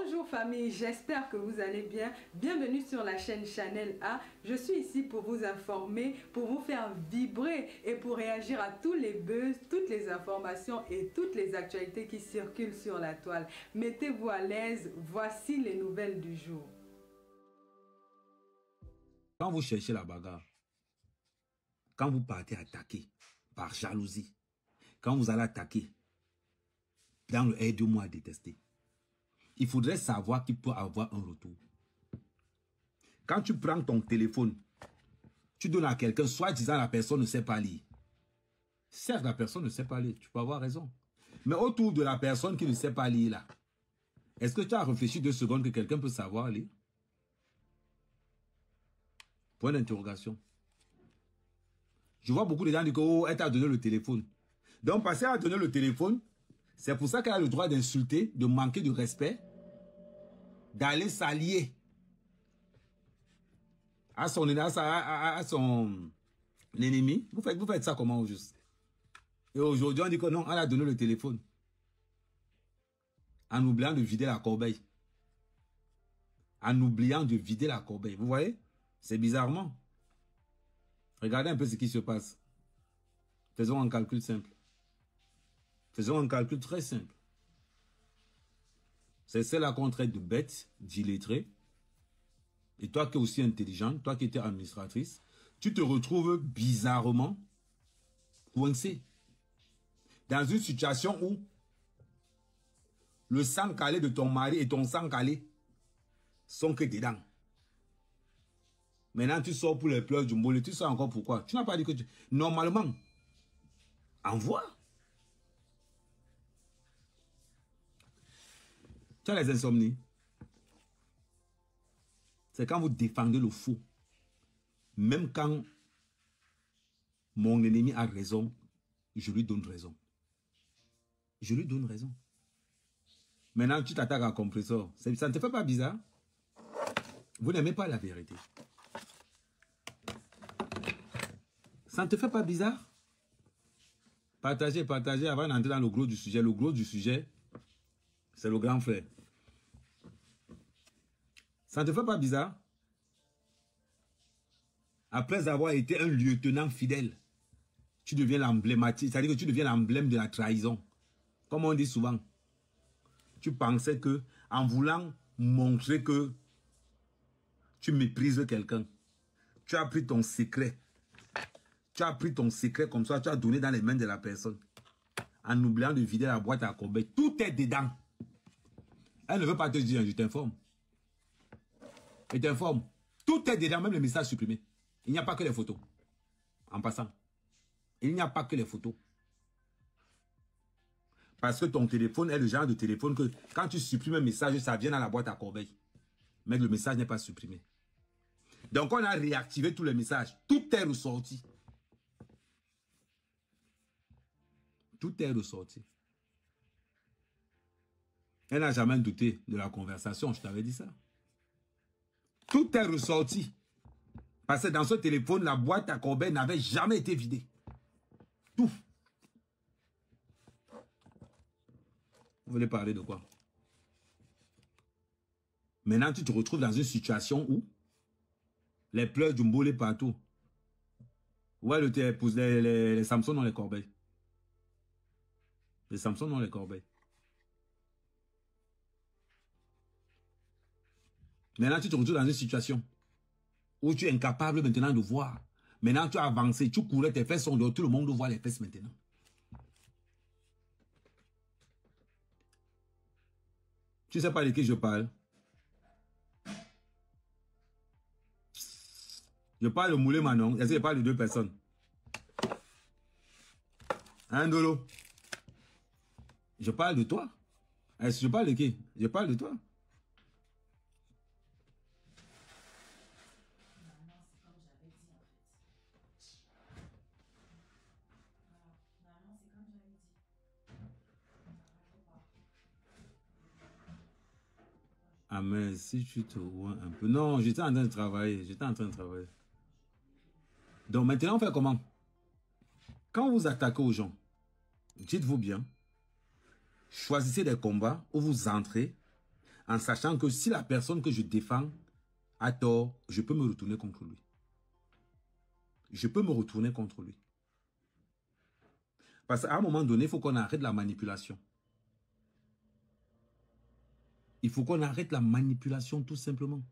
Bonjour famille, j'espère que vous allez bien. Bienvenue sur la chaîne Chanel A. Je suis ici pour vous informer, pour vous faire vibrer et pour réagir à tous les buzz, toutes les informations et toutes les actualités qui circulent sur la toile. Mettez-vous à l'aise, voici les nouvelles du jour. Quand vous cherchez la bagarre, quand vous partez attaquer par jalousie, quand vous allez attaquer dans le aide-moi à détester, il faudrait savoir qu'il peut avoir un retour. Quand tu prends ton téléphone, tu donnes à quelqu'un, soit disant la personne ne sait pas lire. Certes, la personne ne sait pas lire, tu peux avoir raison. Mais autour de la personne qui ne sait pas lire là, est-ce que tu as réfléchi 2 secondes que quelqu'un peut savoir lire? Point d'interrogation. Je vois beaucoup de gens dire que oh, elle t'a donné le téléphone. Donc, parce qu'elle a donné le téléphone, c'est pour ça qu'elle a le droit d'insulter, de manquer de respect, d'aller s'allier à son ennemi. Vous faites ça comment au juste? Et aujourd'hui, on dit que non, elle a donné le téléphone. En oubliant de vider la corbeille. En oubliant de vider la corbeille. Vous voyez? C'est bizarrement. Regardez un peu ce qui se passe. Faisons un calcul simple. Faisons un calcul très simple. C'est celle-là qu'on traite de bête, d'illettrée. Et toi qui es aussi intelligente, toi qui étais administratrice, tu te retrouves bizarrement coincé. Dans une situation où le sang calé de ton mari et ton sang calé sont que dedans. Maintenant, tu sors pour les pleurs du mollet. Tu sais encore pourquoi. Tu n'as pas dit que tu... Normalement, envoie. Tu as les insomnies. C'est quand vous défendez le faux. Même quand mon ennemi a raison, je lui donne raison. Je lui donne raison. Maintenant, tu t'attaques à un compresseur. Ça ne te fait pas bizarre? Vous n'aimez pas la vérité. Ça ne te fait pas bizarre? Partagez, partagez avant d'entrer dans le gros du sujet. Le gros du sujet, c'est le grand frère. Ça ne te fait pas bizarre? Après avoir été un lieutenant fidèle, tu deviens l'emblématique, c'est-à-dire que tu deviens l'emblème de la trahison. Comme on dit souvent, tu pensais que, en voulant montrer que tu méprises quelqu'un, tu as pris ton secret. Tu as pris ton secret comme ça, tu as donné dans les mains de la personne. En oubliant de vider la boîte à corbeille. Tout est dedans. Elle ne veut pas te dire, je t'informe. Je t'informe. Tout est dedans, même les messages supprimés. Il n'y a pas que les photos. En passant. Il n'y a pas que les photos. Parce que ton téléphone est le genre de téléphone que quand tu supprimes un message, ça vient dans la boîte à corbeille. Mais le message n'est pas supprimé. Donc on a réactivé tous les messages. Tout est ressorti. Tout est ressorti. Elle n'a jamais douté de la conversation, je t'avais dit ça. Tout est ressorti. Parce que dans ce téléphone, la boîte à corbeille n'avait jamais été vidée. Tout. Vous voulez parler de quoi? Maintenant, tu te retrouves dans une situation où les pleurs du mbolé partout. Ouais, les Samsung ont les corbeilles. Les Samsung ont les corbeilles. Maintenant, tu te retrouves dans une situation où tu es incapable maintenant de voir. Maintenant, tu as avancé, tu courais, tes fesses sont dehors, tout le monde voit les fesses maintenant. Tu ne sais pas de qui je parle? Je parle de Moulé Manon. Est-ce que je parle de 2 personnes? Hein, Dolo? Je parle de toi. Est-ce que je parle de qui? Je parle de toi. Ah mais si tu te vois un peu... Non, j'étais en train de travailler. J'étais en train de travailler. Donc maintenant, on fait comment? Quand vous attaquez aux gens, dites-vous bien, choisissez des combats où vous entrez en sachant que si la personne que je défends a tort, je peux me retourner contre lui. Je peux me retourner contre lui. Parce qu'à un moment donné, il faut qu'on arrête la manipulation. Il faut qu'on arrête la manipulation tout simplement.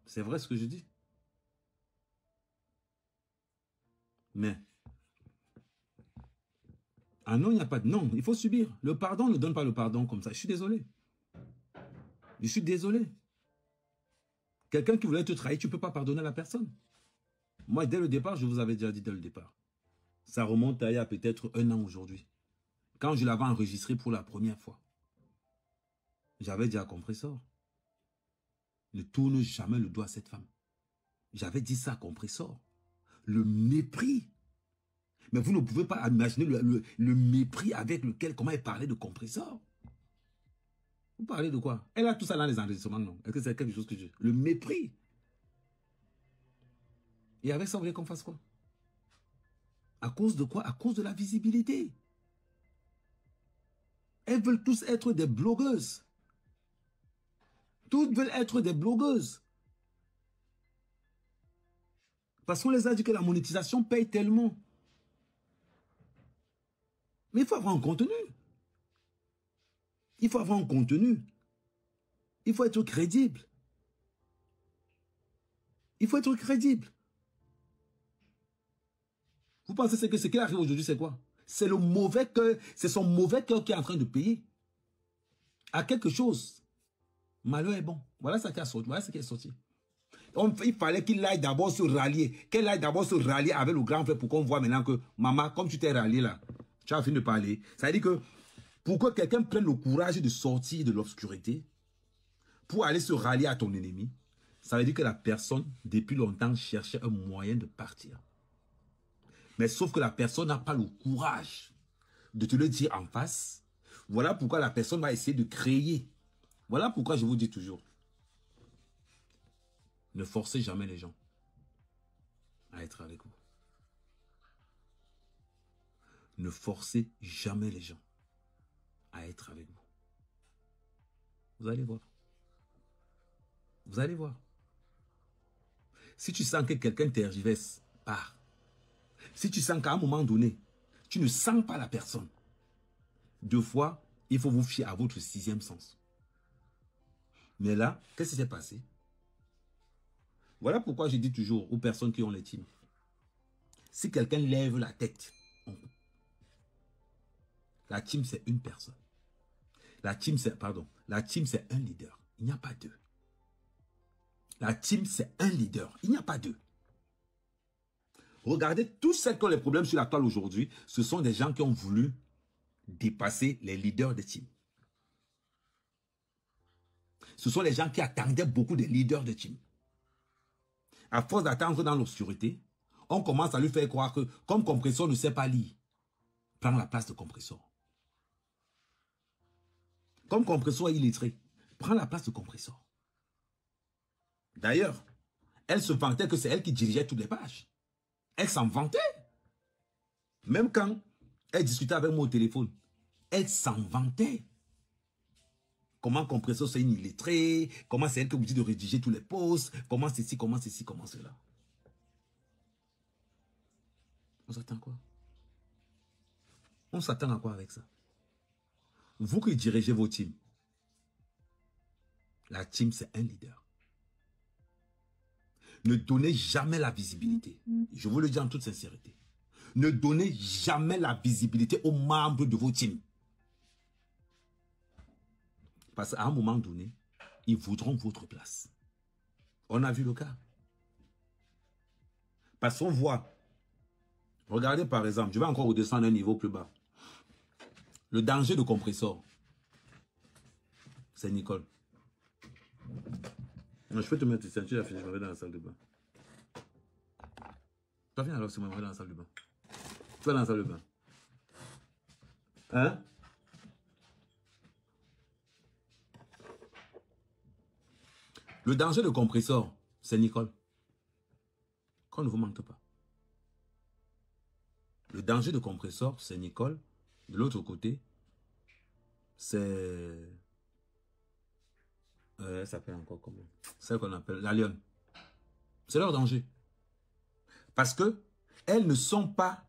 C'est vrai ce que je dis. Mais, ah non, il n'y a pas de non, il faut subir. Le pardon ne donne pas le pardon comme ça. Je suis désolé. Je suis désolé. Quelqu'un qui voulait te trahir, tu ne peux pas pardonner à la personne. Moi, dès le départ, je vous avais déjà dit dès le départ. Ça remonte à il y a peut-être 1 an aujourd'hui. Quand je l'avais enregistré pour la première fois, j'avais dit à Compressor, ne tourne jamais le doigt à cette femme. J'avais dit ça à Compressor. Le mépris. Mais vous ne pouvez pas imaginer le mépris avec lequel, comment elle parlait de Compressor. Vous parlez de quoi? Elle a tout ça dans les enregistrements, non? Est-ce que c'est quelque chose que je... Le mépris. Et avec ça, vous voulez qu'on fasse quoi? À cause de quoi? À cause de la visibilité. Elles veulent tous être des blogueuses. Toutes veulent être des blogueuses. Parce qu'on les a dit que la monétisation paye tellement. Mais il faut avoir un contenu. Il faut avoir un contenu. Il faut être crédible. Il faut être crédible. Vous pensez que ce qui arrive aujourd'hui, c'est quoi? C'est le mauvais cœur, c'est son mauvais cœur qui est en train de payer à quelque chose. Malheur est bon. Voilà ce qui est sorti. Voilà ce qui est sorti. Il fallait qu'il aille d'abord se rallier. Qu'elle aille d'abord se rallier avec le grand frère pour qu'on voit maintenant que, maman, comme tu t'es rallié là, tu as fini de parler. Ça veut dire que pour que quelqu'un prenne le courage de sortir de l'obscurité, pour aller se rallier à ton ennemi, ça veut dire que la personne, depuis longtemps, cherchait un moyen de partir. Mais sauf que la personne n'a pas le courage de te le dire en face. Voilà pourquoi la personne va essayer de créer. Voilà pourquoi je vous dis toujours, ne forcez jamais les gens à être avec vous. Ne forcez jamais les gens à être avec vous. Vous allez voir. Vous allez voir. Si tu sens que quelqu'un tergiverse, pars. Si tu sens qu'à un moment donné, tu ne sens pas la personne, 2 fois, il faut vous fier à votre 6e sens. Mais là, qu'est-ce qui s'est passé? Voilà pourquoi je dis toujours aux personnes qui ont les teams. Si quelqu'un lève la tête, on coupe. La team, c'est une personne. La team, c'est un leader. Il n'y a pas deux. La team, c'est un leader. Il n'y a pas deux. Regardez, tous ceux qui ont les problèmes sur la toile aujourd'hui, ce sont des gens qui ont voulu dépasser les leaders de team. Ce sont les gens qui attendaient beaucoup des leaders de team. À force d'attendre dans l'obscurité, on commence à lui faire croire que, comme Compressor ne sait pas lire, prend la place de Compressor. Comme Compressor est illettré, prend la place de Compressor. D'ailleurs, elle se vantait que c'est elle qui dirigeait toutes les pages. Elle s'en vantait. Même quand elle discutait avec moi au téléphone, elle s'en vantait. Comment Compressor c'est une illettrée, comment c'est elle qui est obligée de rédiger tous les posts, comment ceci, comment ceci, comment cela. On s'attend à quoi? On s'attend à quoi avec ça? Vous qui dirigez vos teams, la team c'est un leader. Ne donnez jamais la visibilité. Je vous le dis en toute sincérité. Ne donnez jamais la visibilité aux membres de vos teams. Parce qu'à un moment donné, ils voudront votre place. On a vu le cas. Parce qu'on voit. Regardez par exemple, je vais encore redescendre un niveau plus bas. Le danger de Compressor, c'est Nicole. Non, je peux te mettre ici, tu as fini, je m'en vais dans la salle de bain. Tu viens alors, c'est moi, je vais dans la salle de bain. Tu vas dans la salle de bain. Hein? Le danger de Compressor, c'est Nicole. Qu'on ne vous mente pas. Le danger de Compressor, c'est Nicole. De l'autre côté, c'est... elle s'appelle encore comment? Celle qu'on appelle la lionne. C'est leur danger. Parce que elles ne sont pas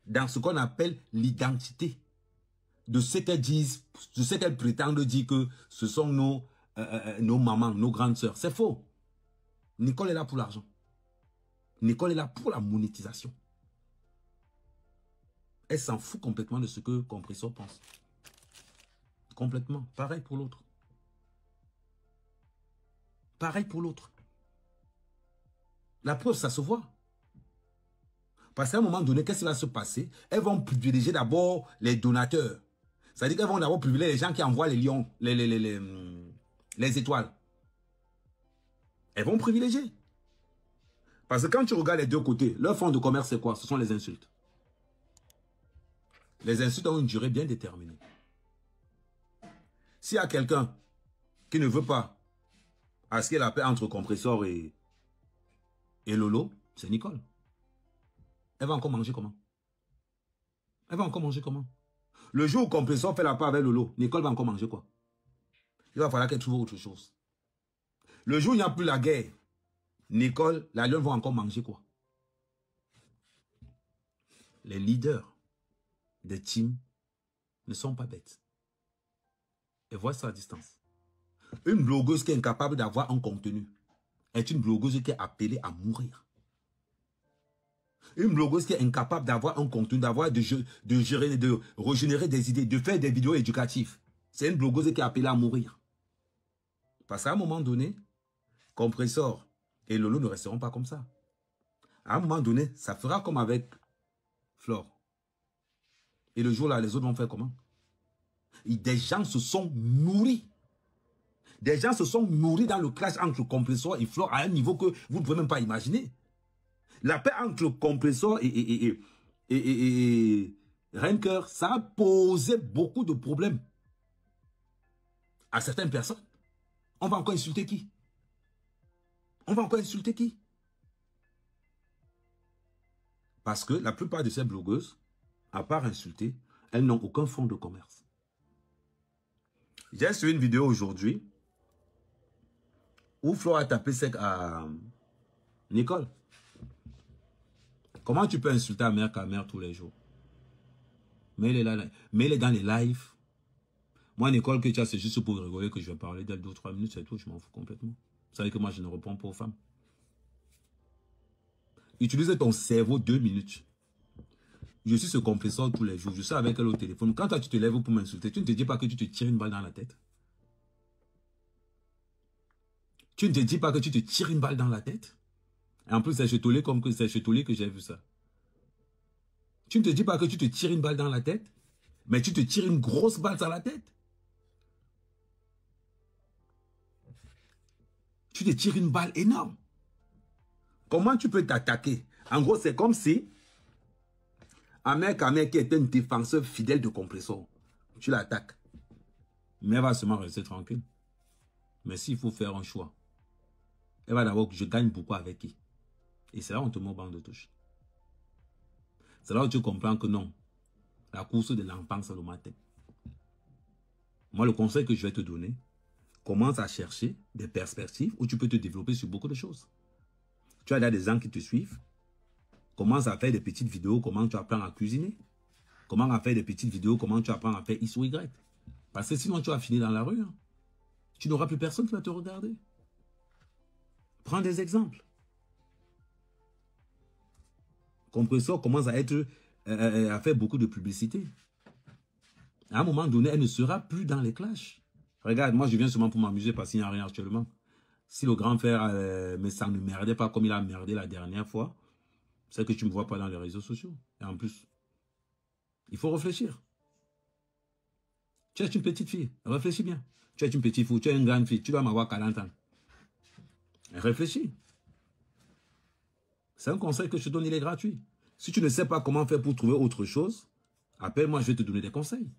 dans ce qu'on appelle l'identité de ce qu'elles disent, de ce qu'elles prétendent dire que ce sont nos mamans, nos grandes sœurs. C'est faux. Nicole est là pour l'argent. Nicole est là pour la monétisation. Elle s'en fout complètement de ce que Compressor pense. Complètement. Pareil pour l'autre. Pareil pour l'autre. La preuve, ça se voit. Parce qu'à un moment donné, qu'est-ce qui va se passer? Elles vont privilégier d'abord les donateurs. C'est-à-dire qu'elles vont d'abord privilégier les gens qui envoient les lions, les étoiles. Elles vont privilégier. Parce que quand tu regardes les deux côtés, leur fonds de commerce, c'est quoi? Ce sont les insultes. Les insultes ont une durée bien déterminée. S'il y a quelqu'un qui ne veut pas à ce qu'il appelle entre Compressor et Lolo, c'est Nicole. Elle va encore manger comment? Elle va encore manger comment? Le jour où Compressor fait la part avec Lolo, Nicole va encore manger quoi? Il va falloir qu'elle trouve autre chose. Le jour où il n'y a plus la guerre, Nicole, la lionne va encore manger quoi? Les leaders des teams ne sont pas bêtes. Et voient ça à distance. Une blogueuse qui est incapable d'avoir un contenu est une blogueuse qui est appelée à mourir. Une blogueuse qui est incapable d'avoir un contenu, de régénérer des idées, de faire des vidéos éducatives. C'est une blogueuse qui est appelée à mourir. Parce qu'à un moment donné, Compressor et Lolo ne resteront pas comme ça. À un moment donné, ça fera comme avec Flore. Et le jour là, les autres vont faire comment? Et des gens se sont nourris. Des gens se sont nourris dans le clash entre Compressor et Flore à un niveau que vous ne pouvez même pas imaginer. La paix entre Compressor et Renker, ça a posé beaucoup de problèmes à certaines personnes. On va encore insulter qui? On va encore insulter qui? Parce que la plupart de ces blogueuses, à part insulter, elles n'ont aucun fonds de commerce. J'ai suivi une vidéo aujourd'hui où Flore a tapé sec à Nicole. Comment tu peux insulter à mère qu'à mère tous les jours? Mais elle est là, mais elle est dans les lives. Moi, Nicole, que tu as, c'est juste pour rigoler que je vais parler d'elle 2 ou 3 minutes, c'est tout, je m'en fous complètement. Vous savez que moi, je ne réponds pas aux femmes. Utilise ton cerveau 2 minutes. Je suis ce Compressor tous les jours. Je suis avec elle au téléphone. Quand toi, tu te lèves pour m'insulter, tu ne te dis pas que tu te tires une balle dans la tête. Tu ne te dis pas que tu te tires une balle dans la tête. Et en plus, c'est chez Tolé comme que c'est chez Tolé que j'ai vu ça. Tu ne te dis pas que tu te tires une balle dans la tête, mais tu te tires une grosse balle dans la tête. Tu te tires une balle énorme. Comment tu peux t'attaquer? En gros, c'est comme si Ahmed Kamel, qui était un défenseur fidèle de Compressor, tu l'attaques. Mais elle va seulement rester tranquille. Mais s'il faut faire un choix, elle va d'abord que je gagne beaucoup avec qui? Et c'est là où on te met au banc de touche. C'est là où tu comprends que non. La course de l'enfant, c'est le matin. Moi, le conseil que je vais te donner, commence à chercher des perspectives où tu peux te développer sur beaucoup de choses. Tu as là des gens qui te suivent. Commence à faire des petites vidéos, comment tu apprends à cuisiner. Comment à faire des petites vidéos, comment tu apprends à faire X ou Y. Parce que sinon, tu vas finir dans la rue. Hein. Tu n'auras plus personne qui va te regarder. Prends des exemples. Compressor commence à faire beaucoup de publicité. À un moment donné, elle ne sera plus dans les clashs. Regarde, moi je viens seulement pour m'amuser parce qu'il n'y a rien actuellement. Si le grand frère, mais ça ne merdait pas comme il a merdé la dernière fois, c'est que tu ne me vois pas dans les réseaux sociaux. Et en plus, il faut réfléchir. Tu es une petite fille, réfléchis bien. Tu es une petite fille, tu es une grande fille, tu dois m'avoir 40 ans. Réfléchis. C'est un conseil que je te donne, il est gratuit. Si tu ne sais pas comment faire pour trouver autre chose, appelle-moi, je vais te donner des conseils.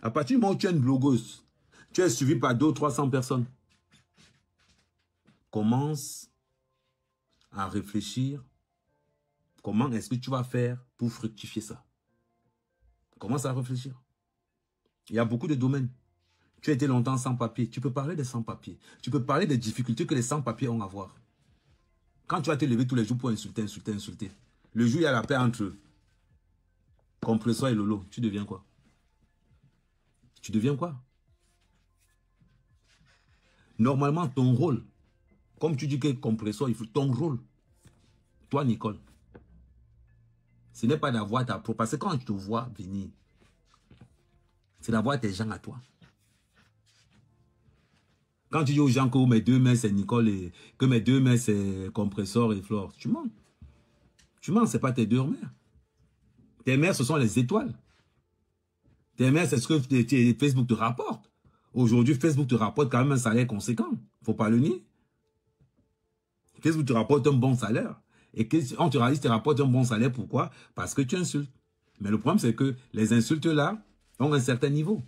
À partir du moment où tu es une blogueuse, tu es suivi par 200 ou 300 personnes, commence à réfléchir comment est-ce que tu vas faire pour fructifier ça. Commence à réfléchir. Il y a beaucoup de domaines. Tu as été longtemps sans papier. Tu peux parler des sans-papiers. Tu peux parler des difficultés que les sans-papiers ont à voir. Quand tu vas te lever tous les jours pour insulter. Le jour où il y a la paix entre Compressor et Lolo, tu deviens quoi? Tu deviens quoi? Normalement, ton rôle, comme tu dis que Compressor, il faut ton rôle, toi, Nicole, ce n'est pas d'avoir ta propre. Parce que quand je te vois venir, c'est d'avoir tes gens à toi. Quand tu dis aux gens que mes deux mains c'est Nicole et que mes deux mains c'est Compressor et Flore, tu mens. Tu mens, ce n'est pas tes deux mères. Tes mères, ce sont les étoiles. Tes mères, c'est ce que Facebook te rapporte. Aujourd'hui, Facebook te rapporte quand même un salaire conséquent. Il ne faut pas le nier. Facebook te rapporte un bon salaire. Et quand tu réalises, te rapporte un bon salaire, pourquoi? Parce que tu insultes. Mais le problème, c'est que les insultes là ont un certain niveau.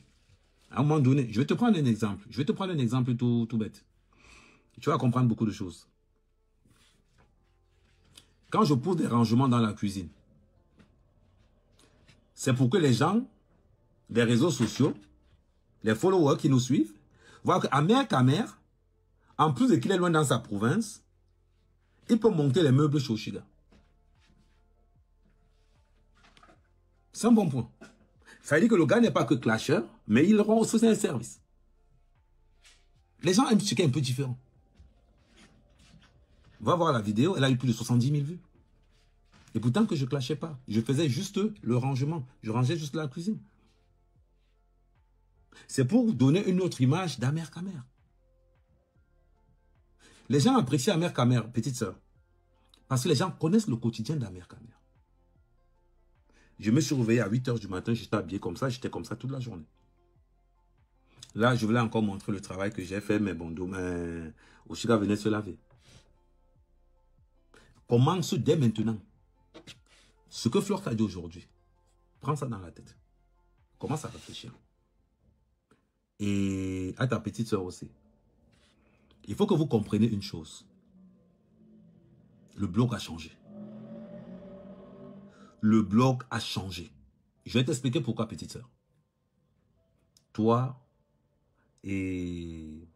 À un moment donné, je vais te prendre un exemple. Je vais te prendre un exemple tout bête. Tu vas comprendre beaucoup de choses. Quand je pose des rangements dans la cuisine, c'est pour que les gens des réseaux sociaux, les followers qui nous suivent, voient qu'Amer Kamer, en plus de qu'il est loin dans sa province, il peut monter les meubles chez Oshiga. C'est un bon point. Ça veut dire que le gars n'est pas que clasher, mais il rend aussi un service. Les gens aiment ce qui est un peu différent. Va voir la vidéo, elle a eu plus de 70 000 vues. Et pourtant que je ne clashais pas. Je faisais juste le rangement. Je rangeais juste la cuisine. C'est pour donner une autre image d'Amer Kamer. Les gens apprécient Amer Kamer, petite sœur. Parce que les gens connaissent le quotidien d'Amer Kamer. Je me suis réveillé à 8 h du matin, j'étais habillé comme ça, j'étais comme ça toute la journée. Là, je voulais encore montrer le travail que j'ai fait, mais bon, demain, Oshiga venait se laver. Commence dès maintenant. Ce que Flore t'a dit aujourd'hui, prends ça dans la tête. Commence à réfléchir. Et à ta petite soeur aussi. Il faut que vous compreniez une chose. Le blog a changé. Le blog a changé. Je vais t'expliquer pourquoi, petite soeur. Toi et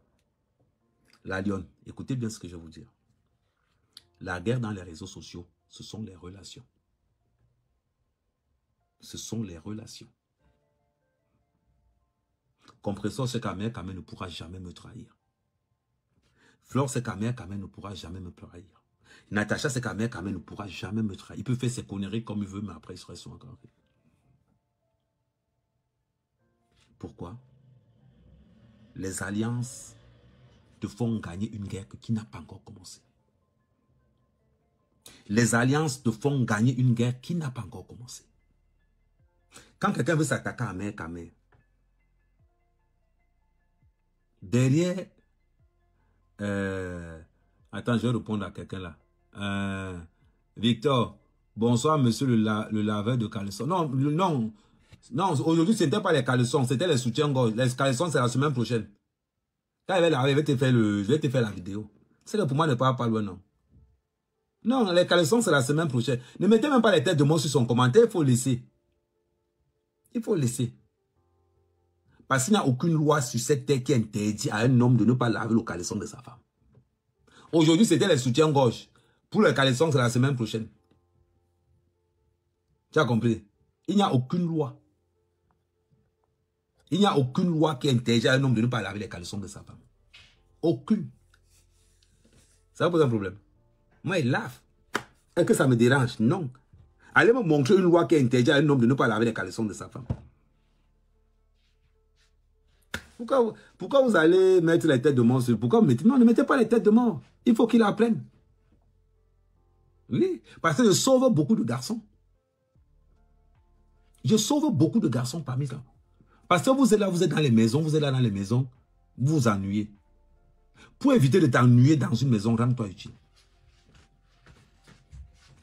la lionne, écoutez bien ce que je vais vous dire. La guerre dans les réseaux sociaux, ce sont les relations. Ce sont les relations. Compressor, c'est qu'Amer Kamer ne pourra jamais me trahir. Flore, c'est qu'Amer Kamer ne pourra jamais me trahir. Natacha, c'est qu'Amer Kamer ne pourra jamais me trahir. Il peut faire ses conneries comme il veut, mais après, il sera son encore. Pourquoi? Les alliances te font gagner une guerre qui n'a pas encore commencé. Les alliances te font gagner une guerre qui n'a pas encore commencé. Quand quelqu'un veut s'attaquer à Amer Kamer, derrière... attends, je vais répondre à quelqu'un là. Victor, bonsoir monsieur le laveur de caleçon. Non, aujourd'hui ce n'était pas les caleçons, c'était les soutiens-gorge. Les caleçons, c'est la semaine prochaine. Quand il va laver, je vais te faire la vidéo. C'est que pour moi, ne parle pas loin, non. Non, les caleçons, c'est la semaine prochaine. Ne mettez même pas les têtes de mort sur son commentaire, il faut laisser. Il faut laisser. Parce qu'il n'y a aucune loi sur cette terre qui interdit à un homme de ne pas laver le caleçon de sa femme. Aujourd'hui, c'était les soutiens-gorge. Pour les caleçons, c'est la semaine prochaine. Tu as compris? Il n'y a aucune loi. Il n'y a aucune loi qui interdit à un homme de ne pas laver les caleçons de sa femme. Aucune. Ça va poser un problème. Moi, il lave. Est-ce que ça me dérange? Non. Allez me montrer une loi qui interdit à un homme de ne pas laver les caleçons de sa femme. Pourquoi vous allez mettre les têtes de mort sur... Pourquoi vous mettez... Non, ne mettez pas les têtes de mort. Il faut qu'il apprenne. Oui, parce que je sauve beaucoup de garçons. Je sauve beaucoup de garçons parmi ça. Parce que vous êtes là, vous êtes dans les maisons, vous êtes là dans les maisons, vous vous ennuyez. Pour éviter de t'ennuyer dans une maison, rends-toi utile.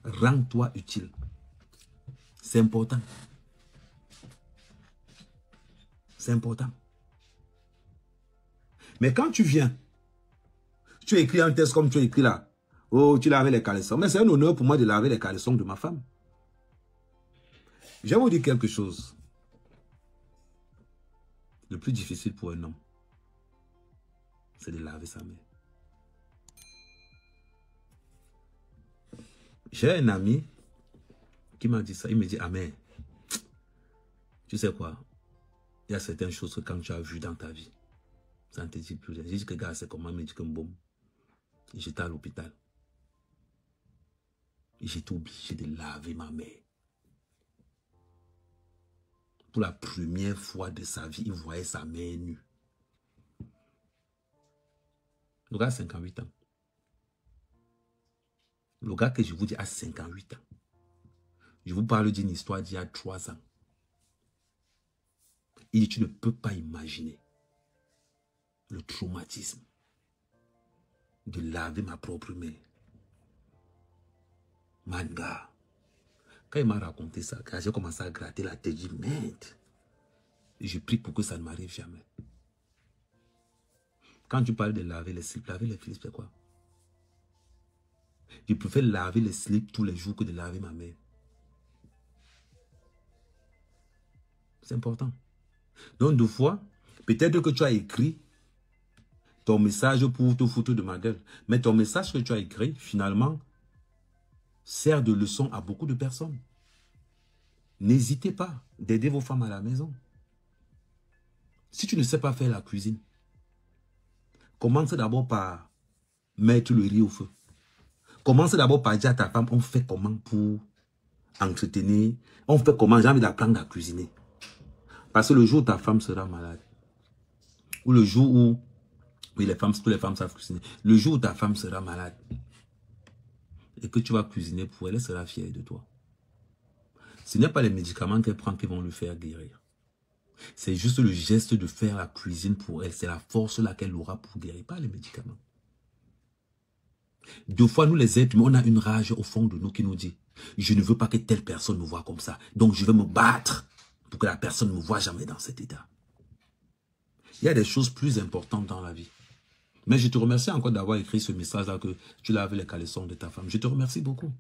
Rends-toi utile. C'est important. C'est important. Mais quand tu viens, tu écris un texte comme tu as écrit là. Oh, tu laves les caleçons. Mais c'est un honneur pour moi de laver les caleçons de ma femme. Je vais vous dire quelque chose. Le plus difficile pour un homme, c'est de laver sa mère. J'ai un ami qui m'a dit ça. Il me dit, Amen, tu sais quoi? Il y a certaines choses que quand tu as vues dans ta vie, ça ne te dit plus rien. J'ai dit que gars, c'est comment? Il me dit que boum. J'étais à l'hôpital. J'étais obligé de laver ma mère. Pour la première fois de sa vie, il voyait sa mère nue. Le gars a 58 ans. Le gars que je vous dis a 58 ans. Je vous parle d'une histoire d'il y a 3 ans. Il dit, tu ne peux pas imaginer le traumatisme de laver ma propre mère. Manga. Quand il m'a raconté ça, quand j'ai commencé à gratter la tête, j'ai dit, merde. Je prie pour que ça ne m'arrive jamais. Quand tu parles de laver les slips, c'est quoi? Je préfère laver les slips tous les jours que de laver ma mère. C'est important. Donc, 2 fois, peut-être que tu as écrit ton message pour te foutre de ma gueule. Mais ton message que tu as écrit, finalement, sert de leçon à beaucoup de personnes. N'hésitez pas d'aider vos femmes à la maison. Si tu ne sais pas faire la cuisine, commence d'abord par mettre le riz au feu. Commence d'abord par dire à ta femme, on fait comment pour entretenir, on fait comment, j'ai envie d'apprendre à cuisiner. Parce que le jour où ta femme sera malade, ou le jour où, oui, toutes les femmes savent cuisiner, le jour où ta femme sera malade, et que tu vas cuisiner pour elle, elle sera fière de toi. Ce n'est pas les médicaments qu'elle prend qui vont le faire guérir. C'est juste le geste de faire la cuisine pour elle. C'est la force là qu'elle aura pour guérir, pas les médicaments. 2 fois, nous les êtres, on a une rage au fond de nous qui nous dit, je ne veux pas que telle personne me voie comme ça. Donc je vais me battre pour que la personne ne me voie jamais dans cet état. Il y a des choses plus importantes dans la vie. Mais je te remercie encore d'avoir écrit ce message-là que tu laves les caleçons de ta femme. Je te remercie beaucoup.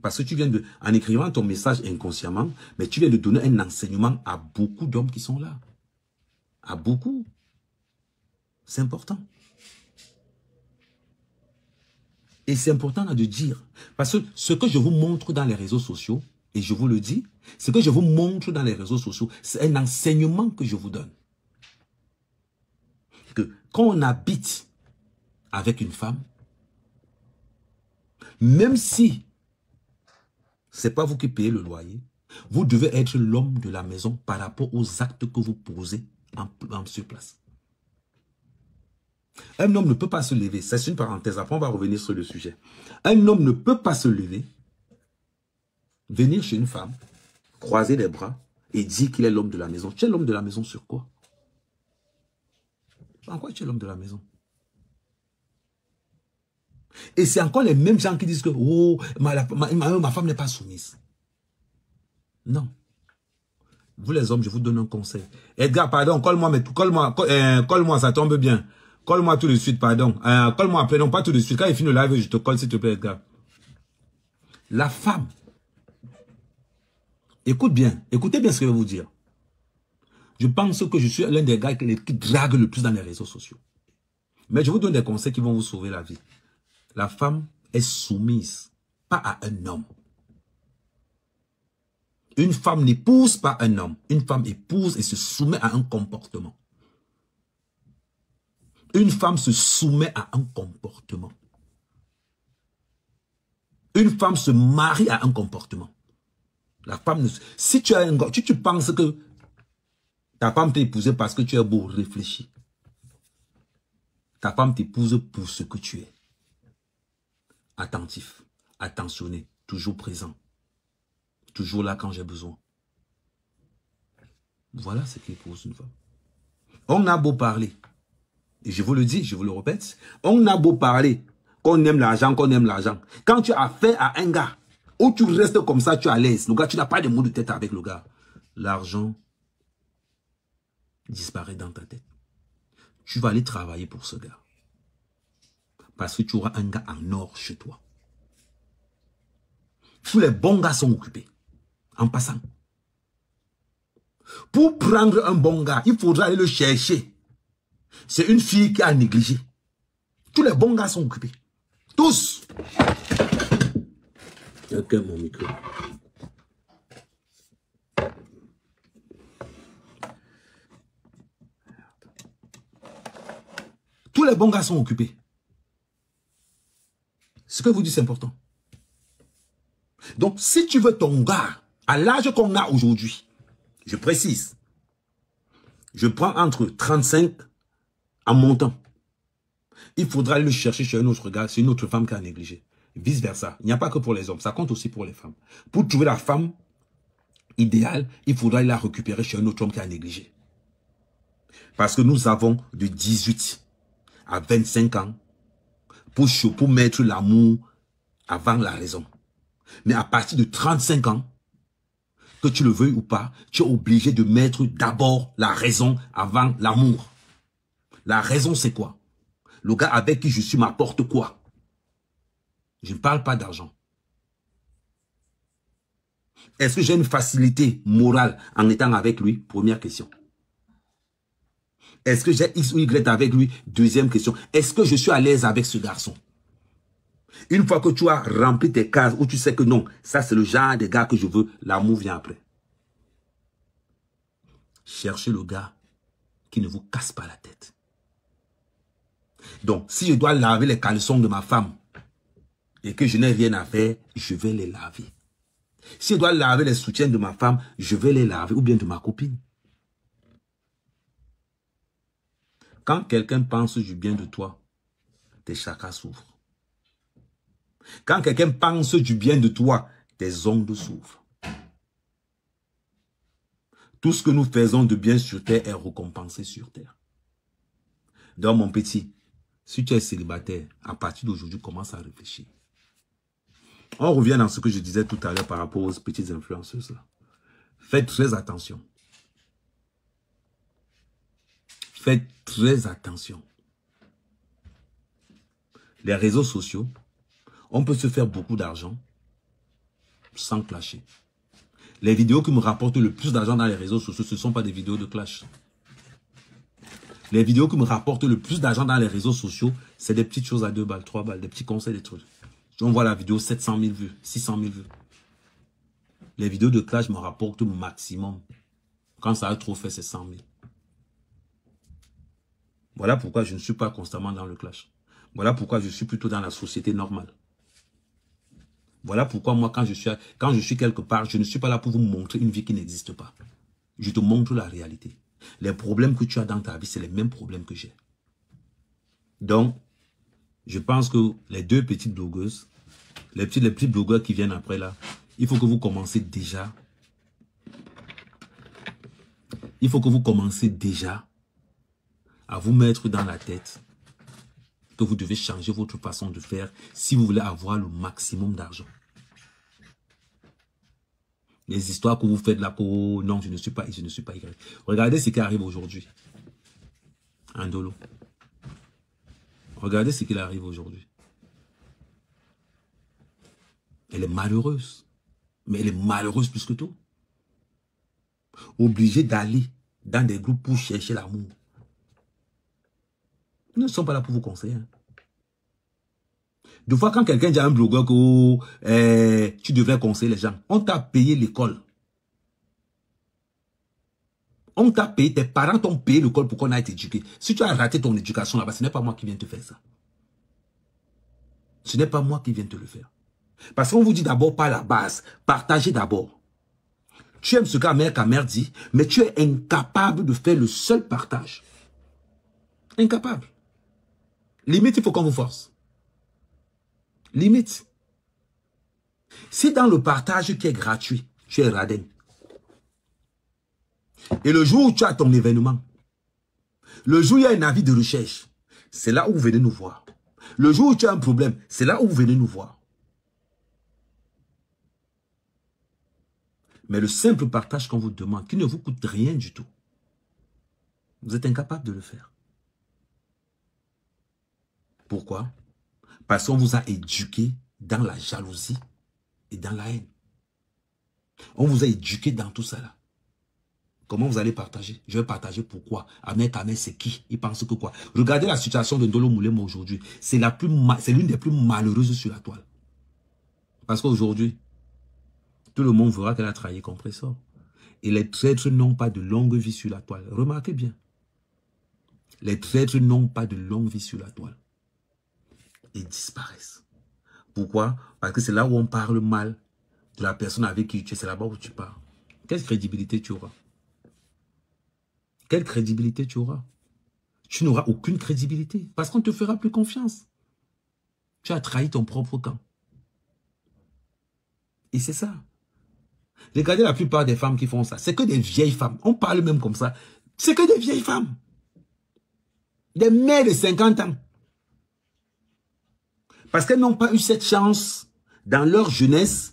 Parce que tu viens de, en écrivant ton message inconsciemment, mais tu viens de donner un enseignement à beaucoup d'hommes qui sont là. À beaucoup. C'est important. Et c'est important là de dire. Parce que ce que je vous montre dans les réseaux sociaux, et je vous le dis, ce que je vous montre dans les réseaux sociaux, c'est un enseignement que je vous donne. Que quand on habite avec une femme, même si ce n'est pas vous qui payez le loyer, vous devez être l'homme de la maison par rapport aux actes que vous posez sur place. Un homme ne peut pas se lever, c'est une parenthèse, après on va revenir sur le sujet. Un homme ne peut pas se lever, venir chez une femme, croiser les bras et dire qu'il est l'homme de la maison. Tu es l'homme de la maison sur quoi? En quoi tu es l'homme de la maison? Et c'est encore les mêmes gens qui disent que oh, ma femme n'est pas soumise. Non. Vous les hommes, je vous donne un conseil. Edgar, pardon, colle-moi, ça tombe bien. Colle-moi tout de suite, pardon. Colle-moi après, non, pas tout de suite. Quand il finit le live, je te colle, s'il te plaît, Edgar. La femme, écoutez bien ce que je vais vous dire. Je pense que je suis l'un des gars qui drague le plus dans les réseaux sociaux. Mais je vous donne des conseils qui vont vous sauver la vie. La femme est soumise, pas à un homme. Une femme n'épouse pas un homme. Une femme épouse et se soumet à un comportement. Une femme se soumet à un comportement. Une femme se marie à un comportement. La femme, si tu as un gars, tu penses que ta femme t'a épousé parce que tu es beau, réfléchis. Ta femme t'épouse pour ce que tu es. Attentif, attentionné, toujours présent. Toujours là quand j'ai besoin. Voilà ce qui épouse une femme. On a beau parler, et je vous le dis, je vous le répète, on a beau parler qu'on aime l'argent, qu'on aime l'argent. Quand tu as affaire à un gars, où tu restes comme ça, tu es à l'aise. Le gars, tu n'as pas de maux de tête avec le gars. L'argent disparaît dans ta tête. Tu vas aller travailler pour ce gars. Parce que tu auras un gars en or chez toi. Tous les bons gars sont occupés. En passant. Pour prendre un bon gars, il faudra aller le chercher. C'est une fille qui a négligé. Tous les bons gars sont occupés. Tous. Ok, mon micro. Tous les bons gars sont occupés. Ce que vous dites, c'est important. Donc, si tu veux ton gars, à l'âge qu'on a aujourd'hui, je précise, je prends entre 35 en montant. Il faudra le chercher chez un autre gars, c'est une autre femme qui a négligé. Vice versa. Il n'y a pas que pour les hommes, ça compte aussi pour les femmes. Pour trouver la femme idéale, il faudra la récupérer chez un autre homme qui a négligé. Parce que nous avons de 18 à 25 ans pour mettre l'amour avant la raison. Mais à partir de 35 ans, que tu le veuilles ou pas, tu es obligé de mettre d'abord la raison avant l'amour. La raison, c'est quoi? Le gars avec qui je suis m'apporte quoi? Je ne parle pas d'argent. Est-ce que j'ai une facilité morale en étant avec lui? Première question. Est-ce que j'ai X ou Y avec lui? Deuxième question. Est-ce que je suis à l'aise avec ce garçon? Une fois que tu as rempli tes cases où tu sais que non, ça c'est le genre de gars que je veux, l'amour vient après. Cherchez le gars qui ne vous casse pas la tête. Donc, si je dois laver les caleçons de ma femme et que je n'ai rien à faire, je vais les laver. Si je dois laver les soutiens de ma femme, je vais les laver, ou bien de ma copine. Quand quelqu'un pense du bien de toi, tes chakras s'ouvrent. Quand quelqu'un pense du bien de toi, tes ongles s'ouvrent. Tout ce que nous faisons de bien sur terre est récompensé sur terre. Donc mon petit, si tu es célibataire, à partir d'aujourd'hui, commence à réfléchir. On revient dans ce que je disais tout à l'heure par rapport aux petites influenceuses là. Faites très attention. Faites très attention. Les réseaux sociaux, on peut se faire beaucoup d'argent sans clasher. Les vidéos qui me rapportent le plus d'argent dans les réseaux sociaux, ce ne sont pas des vidéos de clash. Les vidéos qui me rapportent le plus d'argent dans les réseaux sociaux, c'est des petites choses à 2 balles, 3 balles, des petits conseils, des trucs. On voit la vidéo 700 000 vues, 600 000 vues. Les vidéos de clash me rapportent au maximum. Quand ça a trop fait, c'est 100 000. Voilà pourquoi je ne suis pas constamment dans le clash. Voilà pourquoi je suis plutôt dans la société normale. Voilà pourquoi moi, quand je suis quelque part, je ne suis pas là pour vous montrer une vie qui n'existe pas. Je te montre la réalité. Les problèmes que tu as dans ta vie, c'est les mêmes problèmes que j'ai. Donc, je pense que les deux petites blogueuses, les petits blogueurs qui viennent après là, il faut que vous commencez déjà. Il faut que vous commencez déjà à vous mettre dans la tête que vous devez changer votre façon de faire si vous voulez avoir le maximum d'argent. Les histoires que vous faites là pour non, je ne suis pas Y. Regardez ce qui arrive aujourd'hui. Andolo. Regardez ce qu'il arrive aujourd'hui. Elle est malheureuse. Mais elle est malheureuse plus que tout. Obligée d'aller dans des groupes pour chercher l'amour. Ils ne sont pas là pour vous conseiller. Hein. Deux fois, quand quelqu'un dit à un blogueur que tu devrais conseiller les gens, on t'a payé l'école. On t'a payé, tes parents t'ont payé l'école pour qu'on aille t'éduquer. Si tu as raté ton éducation là-bas, ce n'est pas moi qui viens te faire ça. Ce n'est pas moi qui viens te le faire. Parce qu'on vous dit d'abord par la base, partagez d'abord. Tu aimes ce qu'Amer dit, mais tu es incapable de faire le seul partage. Incapable. Limite, il faut qu'on vous force. Limite. Si dans le partage qui est gratuit, tu es radin. Et le jour où tu as ton événement, le jour où il y a un avis de recherche, c'est là où vous venez nous voir. Le jour où tu as un problème, c'est là où vous venez nous voir. Mais le simple partage qu'on vous demande, qui ne vous coûte rien du tout, vous êtes incapable de le faire. Pourquoi? Parce qu'on vous a éduqué dans la jalousie et dans la haine. On vous a éduqué dans tout ça là. Comment vous allez partager? Je vais partager pourquoi. Ahmed Ahmed, c'est qui? Il pense que quoi? Regardez la situation de Ndolo Moulema aujourd'hui. C'est l'une des plus malheureuses sur la toile. Parce qu'aujourd'hui, tout le monde verra qu'elle a trahi Compressor. Et les traîtres n'ont pas de longue vie sur la toile. Remarquez bien. Les traîtres n'ont pas de longue vie sur la toile. Ils disparaissent. Pourquoi? Parce que c'est là où on parle mal de la personne avec qui tu es. C'est là-bas où tu parles. Quelle crédibilité tu auras? Quelle crédibilité tu auras? Tu n'auras aucune crédibilité. Parce qu'on ne te fera plus confiance. Tu as trahi ton propre camp. Et c'est ça. Regardez la plupart des femmes qui font ça. C'est que des vieilles femmes. On parle même comme ça. C'est que des vieilles femmes. Des mères de 50 ans. Parce qu'elles n'ont pas eu cette chance dans leur jeunesse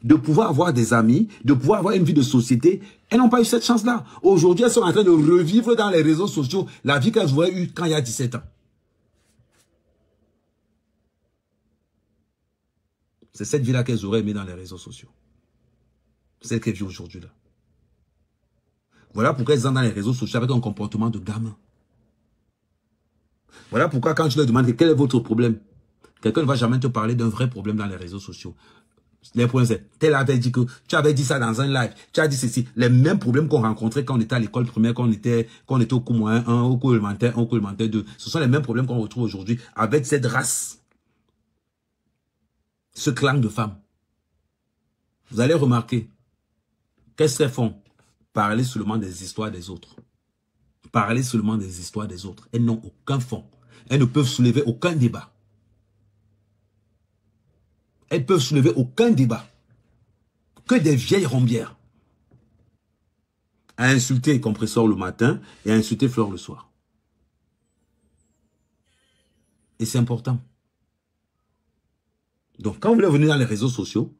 de pouvoir avoir des amis, de pouvoir avoir une vie de société. Elles n'ont pas eu cette chance-là. Aujourd'hui, elles sont en train de revivre dans les réseaux sociaux la vie qu'elles auraient eue quand il y a 17 ans. C'est cette vie-là qu'elles auraient aimée dans les réseaux sociaux. Celle qu'elles vivent aujourd'hui là. Voilà pourquoi elles sont dans les réseaux sociaux avec un comportement de gamin. Voilà pourquoi quand tu leur demandes quel est votre problème, quelqu'un ne va jamais te parler d'un vrai problème dans les réseaux sociaux. Les problèmes c'est, tel avait dit que, tu avais dit ça dans un live, tu as dit ceci. Les mêmes problèmes qu'on rencontrait quand on était à l'école primaire, quand on était au cours moyen 1, au cours élémentaire 1, au cours élémentaire 2. Ce sont les mêmes problèmes qu'on retrouve aujourd'hui avec cette race. Ce clan de femmes. Vous allez remarquer, qu'est-ce qu'elles font? Parler seulement des histoires des autres. Parler seulement des histoires des autres. Elles n'ont aucun fond. Elles ne peuvent soulever aucun débat. Elles peuvent soulever aucun débat. Que des vieilles rombières. À insulter Compressor le matin et à insulter Fleur le soir. Et c'est important. Donc quand vous voulez venir dans les réseaux sociaux,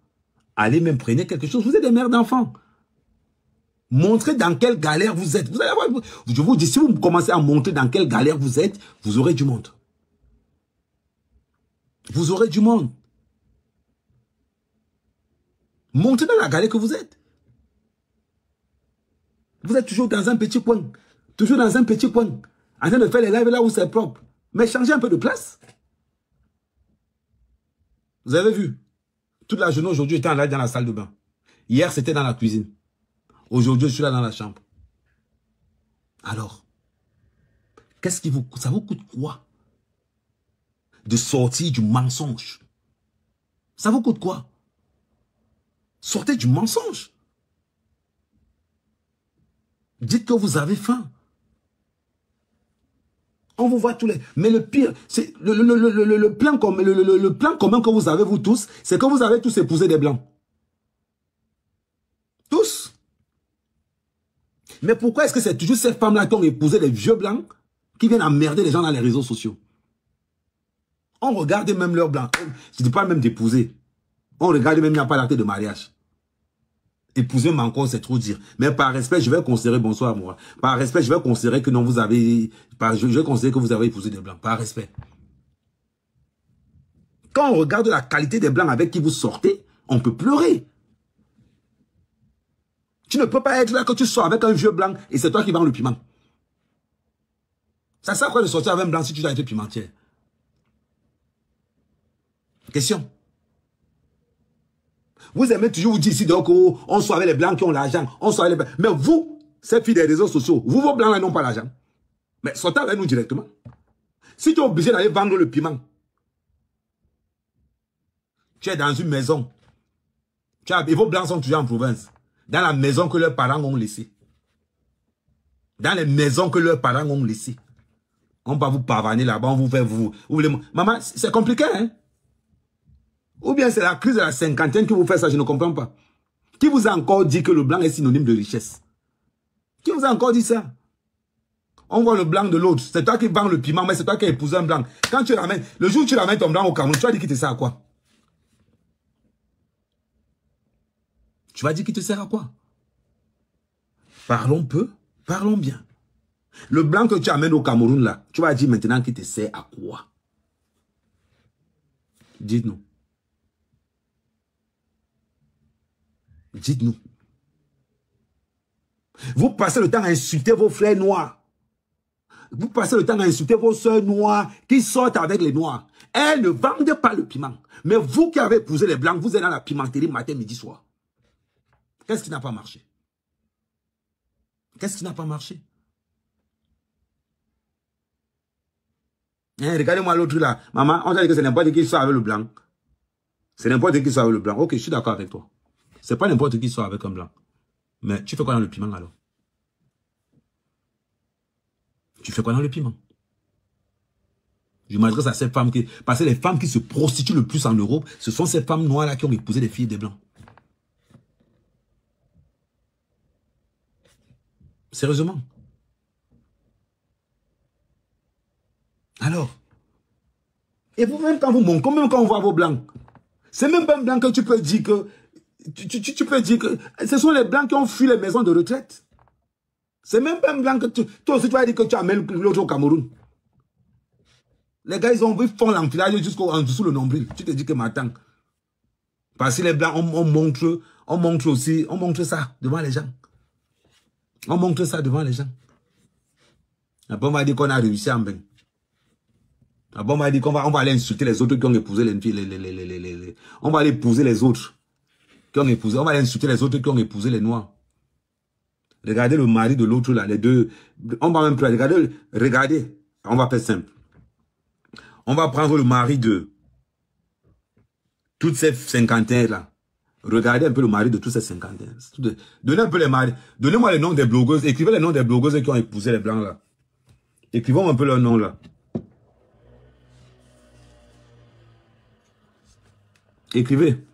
allez même prendre quelque chose. Vous êtes des mères d'enfants. Montrez dans quelle galère vous êtes. Vous allez avoir, je vous dis, si vous commencez à montrer dans quelle galère vous êtes, vous aurez du monde. Vous aurez du monde. Montrez dans la galère que vous êtes. Vous êtes toujours dans un petit coin. Toujours dans un petit coin. En train de faire les lives là où c'est propre. Mais changez un peu de place. Vous avez vu? Toute la journée aujourd'hui, j'étais en live dans la salle de bain. Hier, c'était dans la cuisine. Aujourd'hui, je suis là dans la chambre. Alors, qu'est-ce qui vous... Ça vous coûte quoi? De sortir du mensonge. Ça vous coûte quoi? Sortez du mensonge. Dites que vous avez faim. On vous voit tous les... Mais le pire, c'est le plan commun que vous avez, vous tous, c'est que vous avez tous épousé des blancs. Tous. Mais pourquoi est-ce que c'est toujours ces femmes-là qui ont épousé les vieux blancs qui viennent emmerder les gens dans les réseaux sociaux? On regarde même leurs blancs. Je ne dis pas même d'épouser. On regarde même, il n'y a pas l'acte de mariage. Épouser encore, c'est trop dire. Mais par respect, je vais considérer, bonsoir moi. Par respect, je vais considérer que non, vous avez, je vais considérer que vous avez épousé des blancs. Par respect. Quand on regarde la qualité des blancs avec qui vous sortez, on peut pleurer. Tu ne peux pas être là que tu sors avec un vieux blanc et c'est toi qui vends le piment. Ça sert à quoi de sortir avec un blanc si tu dois être pimentière? Question. Vous aimez toujours vous dire ici donc on soit avec les blancs qui ont l'argent, on soit avec les blancs. Mais vous, ces filles des réseaux sociaux, vous vos blancs là n'ont pas l'argent. Mais sortez avec nous directement. Si tu es obligé d'aller vendre le piment, tu es dans une maison, et vos blancs sont toujours en province, dans la maison que leurs parents ont laissée. Dans les maisons que leurs parents ont laissées. On va vous pavaner là-bas, on vous fait vous voulez... Maman, c'est compliqué, hein? Ou bien c'est la crise de la cinquantaine qui vous fait ça, je ne comprends pas. Qui vous a encore dit que le blanc est synonyme de richesse? Qui vous a encore dit ça? On voit le blanc de l'autre. C'est toi qui vends le piment, mais c'est toi qui as épousé un blanc. Quand tu ramènes, le jour où tu ramènes ton blanc au Cameroun, tu vas dire qu'il te sert à quoi? Tu vas dire qu'il te sert à quoi? Parlons peu, parlons bien. Le blanc que tu amènes au Cameroun là, tu vas dire maintenant qu'il te sert à quoi? Dites-nous. Dites-nous. Vous passez le temps à insulter vos frères noirs. Vous passez le temps à insulter vos soeurs noires qui sortent avec les noirs. Elles ne vendent pas le piment. Mais vous qui avez épousé les blancs, vous êtes dans la pimenterie matin, midi, soir. Qu'est-ce qui n'a pas marché? Qu'est-ce qui n'a pas marché? Hein, regardez-moi l'autre là. Maman, on t'a dit que c'est n'importe qui soit avec le blanc. C'est n'importe qui soit avec le blanc. Ok, je suis d'accord avec toi. C'est pas n'importe qui soit avec un blanc. Mais tu fais quoi dans le piment alors? Tu fais quoi dans le piment? Je m'adresse à ces femmes qui... Parce que les femmes qui se prostituent le plus en Europe, ce sont ces femmes noires-là qui ont épousé des filles des blancs. Sérieusement. Alors. Et vous-même quand vous montez, même quand on voit vos blancs, c'est même pas un blanc que tu peux dire que... Tu peux dire que ce sont les blancs qui ont fui les maisons de retraite. C'est même pas un blanc que tu... Toi aussi tu vas dire que tu amènes l'autre au Cameroun. Les gars, ils font l'enfilage jusqu'en dessous le nombril. Tu te dis que m'attends. Parce que les blancs, on montre aussi, on montre ça devant les gens. On montre ça devant les gens. Après, on va dire qu'on a réussi en bain. Après, on va dire qu'on va aller insulter les autres qui ont épousé les filles. On va aller épouser les autres qui ont épousé. On va aller insulter les autres qui ont épousé les noirs. Regardez le mari de l'autre là, les deux. On va même plus regarder. Regardez. On va faire simple. On va prendre le mari de toutes ces cinquantaines là. Regardez un peu le mari de tous ces cinquantaines. Donnez un peu les maris. Donnez-moi les noms des blogueuses. Écrivez les noms des blogueuses qui ont épousé les blancs là. Écrivons un peu leurs noms là. Écrivez.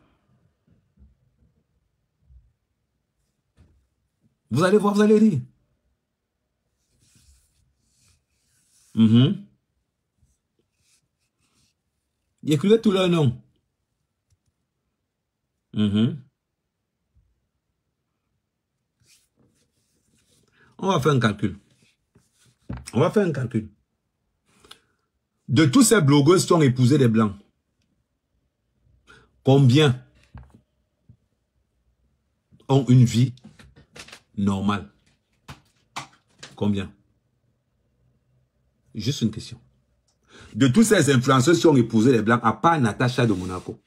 Vous allez voir, vous allez rire. Écrivez tous leurs noms. On va faire un calcul. On va faire un calcul. De tous ces blogueuses qui ont épousé les blancs, combien ont une vie normale? Combien? Juste une question. De tous ces influenceurs qui ont épousé les blancs, à part Natacha de Monaco.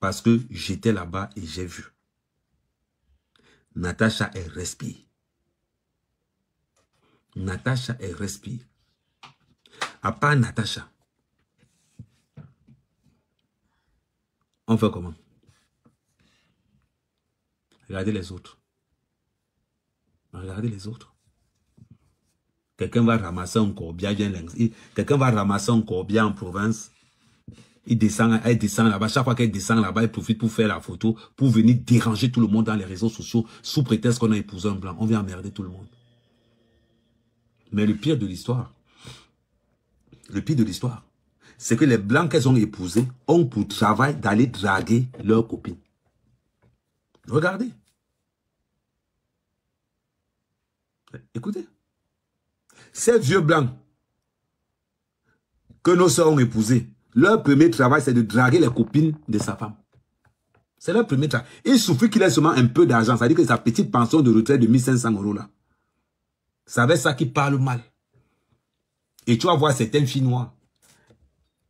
Parce que j'étais là-bas et j'ai vu. Natacha, elle respire. Natacha, elle respire. À part Natacha, on fait comment? Regardez les autres. Regardez les autres. Quelqu'un va ramasser un corbia, quelqu'un va ramasser un corbia en province. Elle descend là-bas. Chaque fois qu'elle descend là-bas, elle profite pour faire la photo, pour venir déranger tout le monde dans les réseaux sociaux, sous prétexte qu'on a épousé un blanc. On vient emmerder tout le monde. Mais le pire de l'histoire, c'est que les blancs qu'elles ont épousés ont pour travail d'aller draguer leurs copines. Regardez. Écoutez. Ces vieux blancs que nos soeurs ont épousés, leur premier travail, c'est de draguer les copines de sa femme. C'est leur premier travail. Il suffit qu'il ait seulement un peu d'argent. C'est-à-dire que sa petite pension de retraite de 1500 € là. C'est avec ça qu'ils parlent mal. Et tu vas voir certaines filles noires.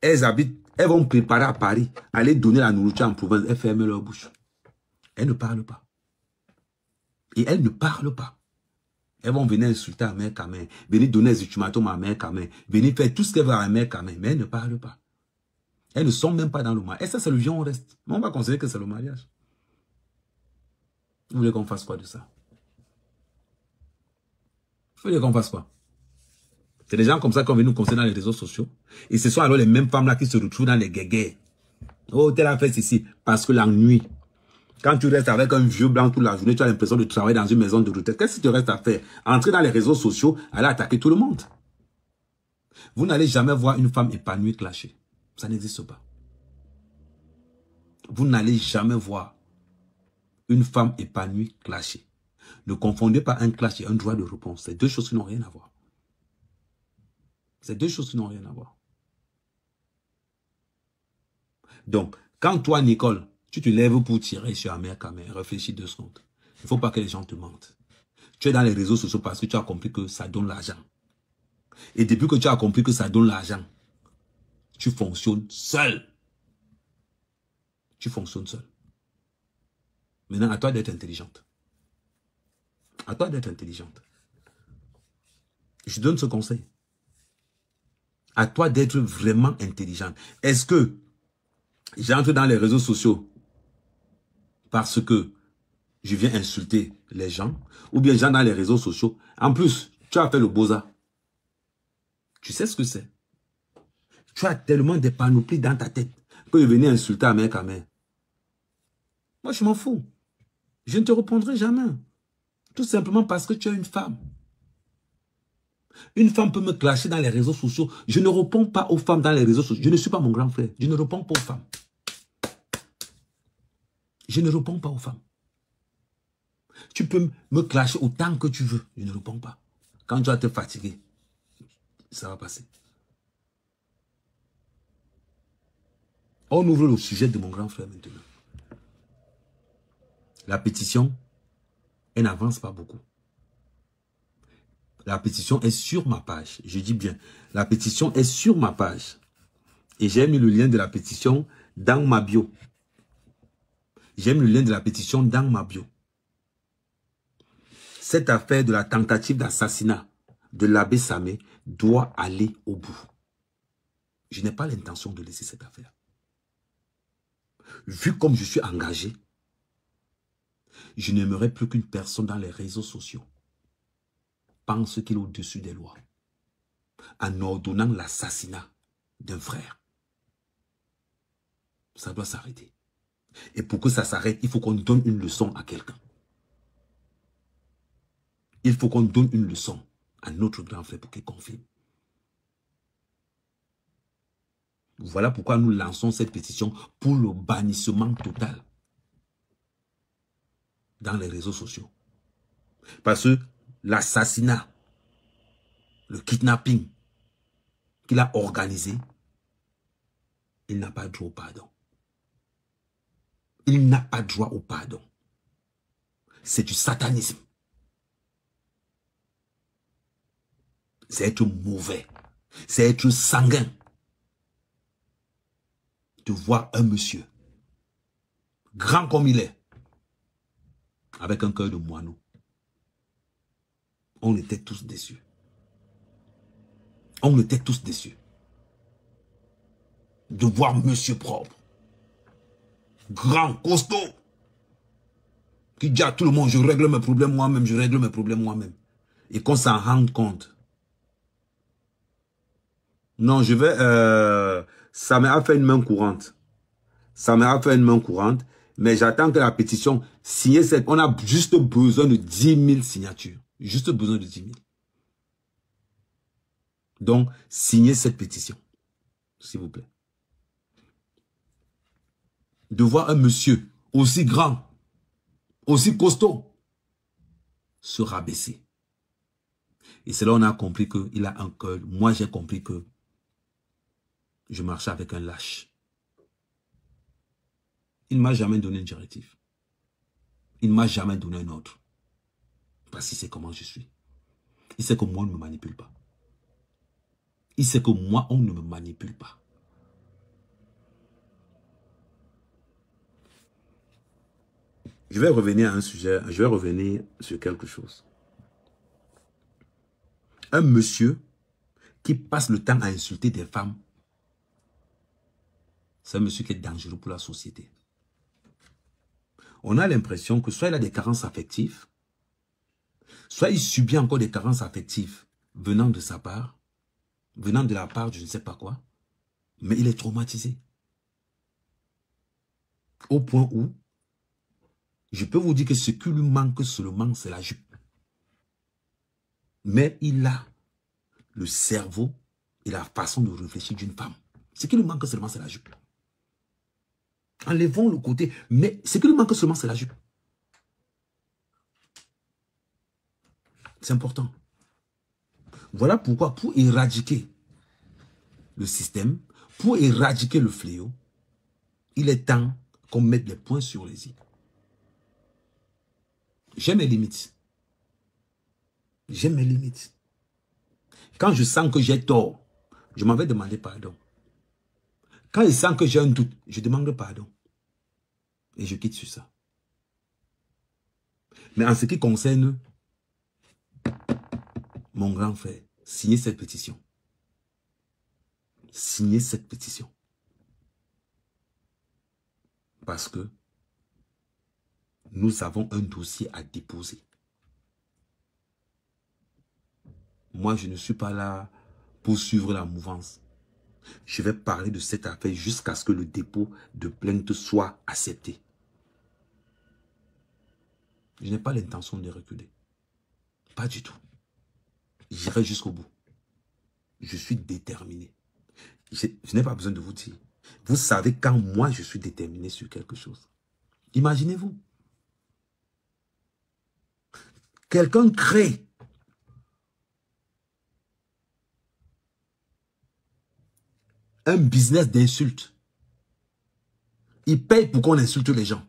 Elles habitent, elles vont préparer à Paris, aller donner la nourriture en province. Elles ferment leur bouche. Elles ne parlent pas. Et elles ne parlent pas. Elles vont venir insulter à mère Kamé, venir donner des ultimatums à mère Kamé, venir faire tout ce qu'elles veulent à mère Kamé, mais elles ne parlent pas. Elles ne sont même pas dans le mariage. Et ça, c'est le vieux, on reste. Mais on va considérer que c'est le mariage. Vous voulez qu'on fasse quoi de ça? Vous voulez qu'on fasse quoi? C'est des gens comme ça qui ont venu nous conseiller dans les réseaux sociaux. Et ce sont alors les mêmes femmes-là qui se retrouvent dans les guéguerres. Oh, telle a fait ceci. Parce que la nuit, quand tu restes avec un vieux blanc toute la journée, tu as l'impression de travailler dans une maison de retraite. Qu'est-ce que tu restes à faire? Entrer dans les réseaux sociaux, aller attaquer tout le monde. Vous n'allez jamais voir une femme épanouie clasher. Ça n'existe pas. Vous n'allez jamais voir une femme épanouie clasher. Ne confondez pas un clash et un droit de réponse. C'est deux choses qui n'ont rien à voir. C'est deux choses qui n'ont rien à voir. Donc, quand toi, Nicole, tu te lèves pour tirer sur Amère Kamé, réfléchis 2 secondes. Il ne faut pas que les gens te mentent. Tu es dans les réseaux sociaux parce que tu as compris que ça donne l'argent. Et depuis que tu as compris que ça donne l'argent, tu fonctionnes seul. Tu fonctionnes seul. Maintenant, à toi d'être intelligente. À toi d'être intelligente. Je donne ce conseil. À toi d'être vraiment intelligente. Est-ce que j'entre dans les réseaux sociaux parce que je viens insulter les gens, ou bien j'entre dans les réseaux sociaux? En plus, tu as fait le beau-ça. Tu sais ce que c'est. Tu as tellement de panoplies dans ta tête que je venais insulter à mec à mère. Moi, je m'en fous. Je ne te répondrai jamais. Tout simplement parce que tu es une femme. Une femme peut me clasher dans les réseaux sociaux. Je ne réponds pas aux femmes dans les réseaux sociaux. Je ne suis pas mon grand frère. Je ne réponds pas aux femmes. Je ne réponds pas aux femmes. Tu peux me clasher autant que tu veux. Je ne réponds pas. Quand tu vas te fatiguer, ça va passer. On ouvre le sujet de mon grand frère maintenant. La pétition, elle n'avance pas beaucoup. La pétition est sur ma page. Je dis bien, la pétition est sur ma page. Et j'ai mis le lien de la pétition dans ma bio. J'ai mis le lien de la pétition dans ma bio. Cette affaire de la tentative d'assassinat de l'abbé Samé doit aller au bout. Je n'ai pas l'intention de laisser cette affaire. Vu comme je suis engagé, je n'aimerais plus qu'une personne dans les réseaux sociaux pense qu'il est au-dessus des lois en ordonnant l'assassinat d'un frère. Ça doit s'arrêter. Et pour que ça s'arrête, il faut qu'on donne une leçon à quelqu'un. Il faut qu'on donne une leçon à notre grand frère pour qu'il confirme. Voilà pourquoi nous lançons cette pétition pour le bannissement total dans les réseaux sociaux. Parce que l'assassinat, le kidnapping qu'il a organisé, il n'a pas droit au pardon. Il n'a pas droit au pardon. C'est du satanisme. C'est être mauvais. C'est être sanguin. De voir un monsieur, grand comme il est, avec un cœur de moineau. On était tous déçus. On était tous déçus. De voir monsieur propre, grand, costaud, qui dit à tout le monde, je règle mes problèmes moi-même, je règle mes problèmes moi-même. Et qu'on s'en rende compte. Non, je vais... ça m'a fait une main courante. Ça m'a fait une main courante. Mais j'attends que la pétition signe cette... On a juste besoin de 10 000 signatures. Juste besoin de 10 000. Donc, signez cette pétition. S'il vous plaît. De voir un monsieur aussi grand, aussi costaud, se rabaisser. Et c'est là qu'on a compris qu'il a un cœur. Moi, j'ai compris que je marchais avec un lâche. Il ne m'a jamais donné une directive. Il ne m'a jamais donné un ordre. Parce qu'il sait comment je suis. Il sait que moi, on ne me manipule pas. Il sait que moi, on ne me manipule pas. Je vais revenir à un sujet, je vais revenir sur quelque chose. Un monsieur qui passe le temps à insulter des femmes, c'est un monsieur qui est dangereux pour la société. On a l'impression que soit il a des carences affectives, soit il subit encore des carences affectives venant de sa part, venant de la part de je ne sais pas quoi, mais il est traumatisé. Au point où, je peux vous dire que ce qui lui manque seulement, c'est la jupe. Mais il a le cerveau et la façon de réfléchir d'une femme. Ce qui lui manque seulement, c'est la jupe. Enlevons le côté, mais ce qui lui manque seulement, c'est la jupe. C'est important. Voilà pourquoi, pour éradiquer le système, pour éradiquer le fléau, il est temps qu'on mette les points sur les i. J'ai mes limites. J'ai mes limites. Quand je sens que j'ai tort, je m'en vais demander pardon. Quand je sens que j'ai un doute, je demande pardon. Et je quitte sur ça. Mais en ce qui concerne mon grand frère, signez cette pétition. Signez cette pétition. Parce que nous avons un dossier à déposer. Moi, je ne suis pas là pour suivre la mouvance. Je vais parler de cette affaire jusqu'à ce que le dépôt de plainte soit accepté. Je n'ai pas l'intention de reculer. Pas du tout. J'irai jusqu'au bout. Je suis déterminé. Je n'ai pas besoin de vous dire. Vous savez quand moi je suis déterminé sur quelque chose. Imaginez-vous. Quelqu'un crée un business d'insultes. Il paye pour qu'on insulte les gens.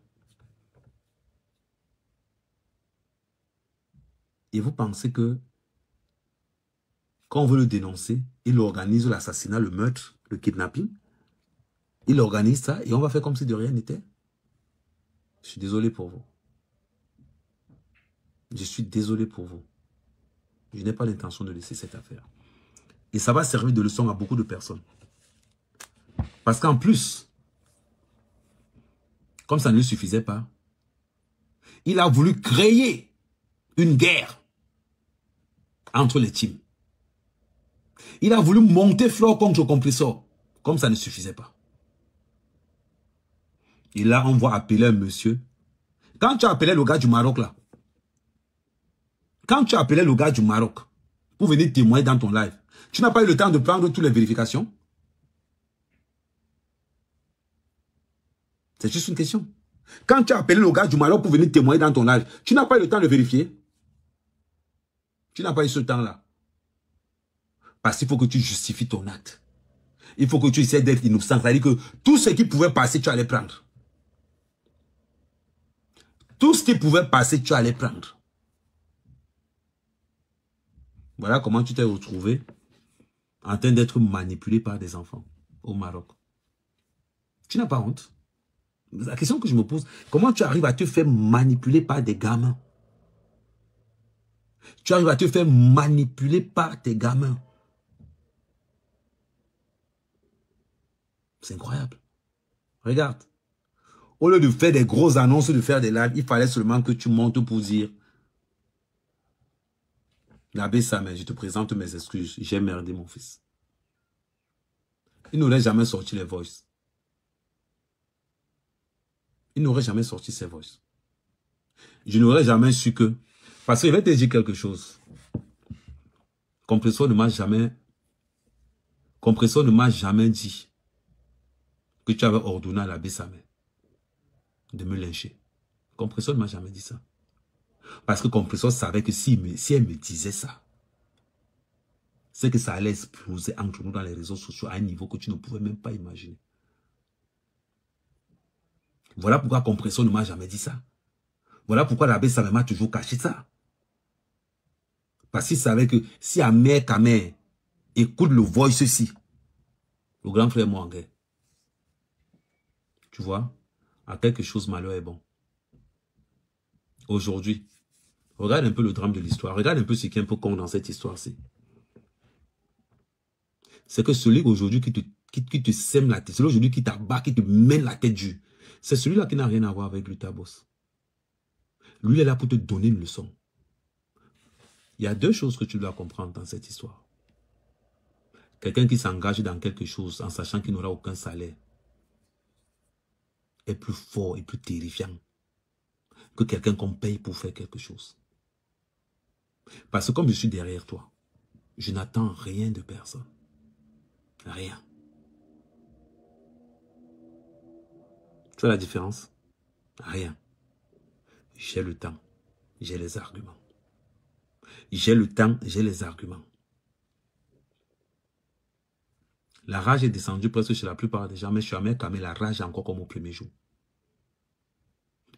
Et vous pensez que quand on veut le dénoncer, il organise l'assassinat, le meurtre, le kidnapping. Il organise ça et on va faire comme si de rien n'était. Je suis désolé pour vous. Je suis désolé pour vous. Je n'ai pas l'intention de laisser cette affaire. Et ça va servir de leçon à beaucoup de personnes. Parce qu'en plus, comme ça ne lui suffisait pas, il a voulu créer une guerre entre les teams. Il a voulu monter fleur contre le compresseur, comme ça ne suffisait pas. Et là, on va appeler un monsieur. Quand tu as appelé le gars du Maroc, là, quand tu as appelé le gars du Maroc pour venir témoigner dans ton live, tu n'as pas eu le temps de prendre toutes les vérifications? C'est juste une question. Quand tu as appelé le gars du Maroc pour venir témoigner dans ton live, tu n'as pas eu le temps de vérifier? Tu n'as pas eu ce temps-là. Parce qu'il faut que tu justifies ton acte. Il faut que tu essaies d'être innocent. C'est-à-dire que tout ce qui pouvait passer, tu allais prendre. Tout ce qui pouvait passer, tu allais prendre. Voilà comment tu t'es retrouvé en train d'être manipulé par des enfants au Maroc. Tu n'as pas honte? La question que je me pose, comment tu arrives à te faire manipuler par des gamins? Tu arrives à te faire manipuler par tes gamins. C'est incroyable. Regarde. Au lieu de faire des grosses annonces, de faire des lives, il fallait seulement que tu montes pour dire: L'abbé Samuel, je te présente mes excuses. J'ai merdé mon fils. Il n'aurait jamais sorti les voices. Il n'aurait jamais sorti ses voices. Je n'aurais jamais su que... Parce qu'il va te dire quelque chose. Compresseur ne m'a jamais dit que tu avais ordonné à l'abbé Samuel de me lyncher. Compresseur ne m'a jamais dit ça. Parce que Compresseur savait que si elle me disait ça, c'est que ça allait exploser entre nous dans les réseaux sociaux à un niveau que tu ne pouvais même pas imaginer. Voilà pourquoi Compresseur ne m'a jamais dit ça. Voilà pourquoi l'abbé Samuel m'a toujours caché ça. Parce qu'il savait que si Ahmed Kamer écoute le voice ici, le grand frère Mouangé, tu vois, à quelque chose malheur est bon. Aujourd'hui, regarde un peu le drame de l'histoire. Regarde un peu ce qui est un peu con dans cette histoire-ci. C'est que celui aujourd'hui qui te sème la tête, celui aujourd'hui qui t'abat, qui te mène la tête dure, c'est celui-là qui n'a rien à voir avec lui, ta boss. Lui, il est là pour te donner une leçon. Il y a deux choses que tu dois comprendre dans cette histoire. Quelqu'un qui s'engage dans quelque chose en sachant qu'il n'aura aucun salaire est plus fort et plus terrifiant que quelqu'un qu'on paye pour faire quelque chose. Parce que comme je suis derrière toi, je n'attends rien de personne. Rien. Tu vois la différence? Rien. J'ai le temps, j'ai les arguments. J'ai le temps, j'ai les arguments. La rage est descendue presque chez la plupart des gens, mais chez Ahmed Kamer, la rage est encore comme au premier jour.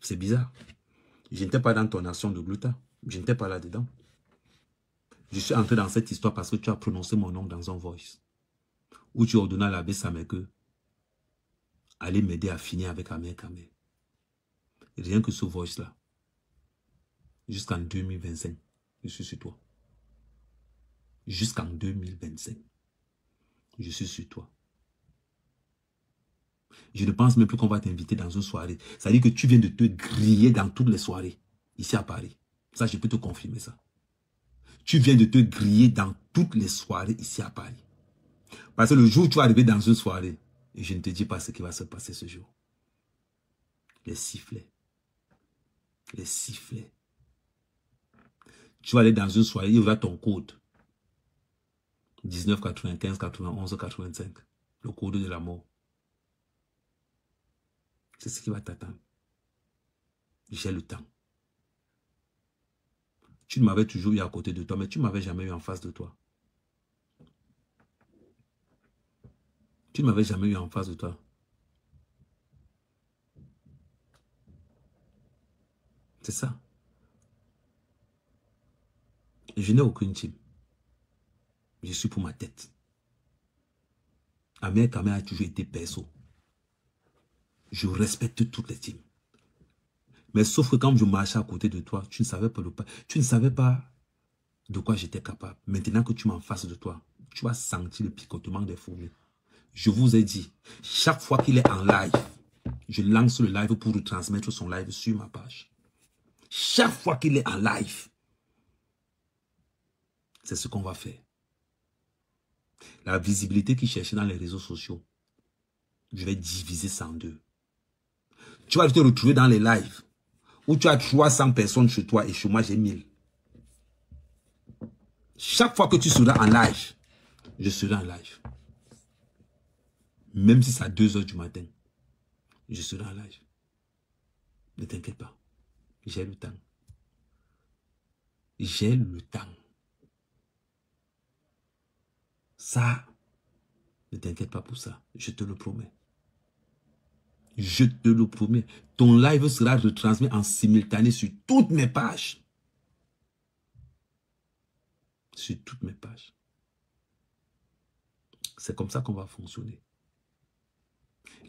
C'est bizarre. Je n'étais pas dans ton action de gluta. Je n'étais pas là-dedans. Je suis entré dans cette histoire parce que tu as prononcé mon nom dans un voice. Où tu as ordonné à l'abbé Sameke aller m'aider à finir avec Amer Kamé. Rien que ce voice-là. Jusqu'en 2025, je suis sur toi. Jusqu'en 2025, je suis sur toi. Je ne pense même plus qu'on va t'inviter dans une soirée. Ça veut dire que tu viens de te griller dans toutes les soirées, ici à Paris. Ça, je peux te confirmer ça. Tu viens de te griller dans toutes les soirées ici à Paris. Parce que le jour où tu vas arriver dans une soirée, et je ne te dis pas ce qui va se passer ce jour. Les sifflets. Les sifflets. Tu vas aller dans une soirée, il y aura ton code. 19, 95, 91, 85. Le code de la mort. C'est ce qui va t'attendre. J'ai le temps. Tu m'avais toujours eu à côté de toi, mais tu ne m'avais jamais eu en face de toi. Tu ne m'avais jamais eu en face de toi. C'est ça. Je n'ai aucune team. Je suis pour ma tête. Amer Kamé a toujours été perso. Je respecte toutes les teams. Mais sauf que quand je marchais à côté de toi, tu ne savais pas de quoi j'étais capable. Maintenant que tu m'es en face de toi, tu vas sentir le picotement des fourmis. Je vous ai dit, chaque fois qu'il est en live, je lance le live pour retransmettre son live sur ma page. Chaque fois qu'il est en live, c'est ce qu'on va faire. La visibilité qu'il cherchait dans les réseaux sociaux, je vais diviser ça en deux. Tu vas te retrouver dans les lives où tu as 300 personnes chez toi et chez moi j'ai 1000. Chaque fois que tu seras en live, je serai en live. Même si c'est à 2 h du matin, je serai en live. Ne t'inquiète pas. J'ai le temps. J'ai le temps. Ça, ne t'inquiète pas pour ça. Je te le promets. Je te le promets. Ton live sera retransmis en simultané sur toutes mes pages. Sur toutes mes pages. C'est comme ça qu'on va fonctionner.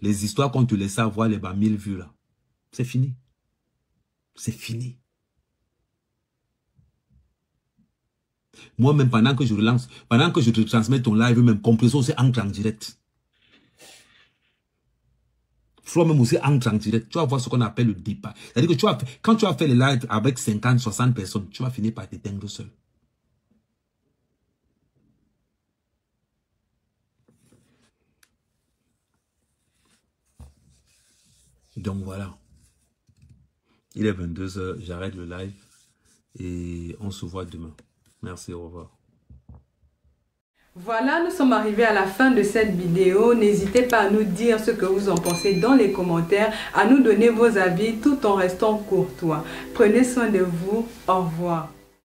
Les histoires qu'on te laissait avoir, les 1000 vues là, c'est fini. C'est fini. Moi-même, pendant que je relance, pendant que je te transmets ton live, même Compresso aussi entre en direct. Flo même aussi entre en direct. Tu vas voir ce qu'on appelle le départ. C'est-à-dire que quand tu vas faire les lives avec 50, 60 personnes, tu vas finir par t'éteindre seul. Donc voilà. Il est 22 h, j'arrête le live et on se voit demain. Merci, au revoir. Voilà, nous sommes arrivés à la fin de cette vidéo. N'hésitez pas à nous dire ce que vous en pensez dans les commentaires, à nous donner vos avis tout en restant courtois. Prenez soin de vous. Au revoir.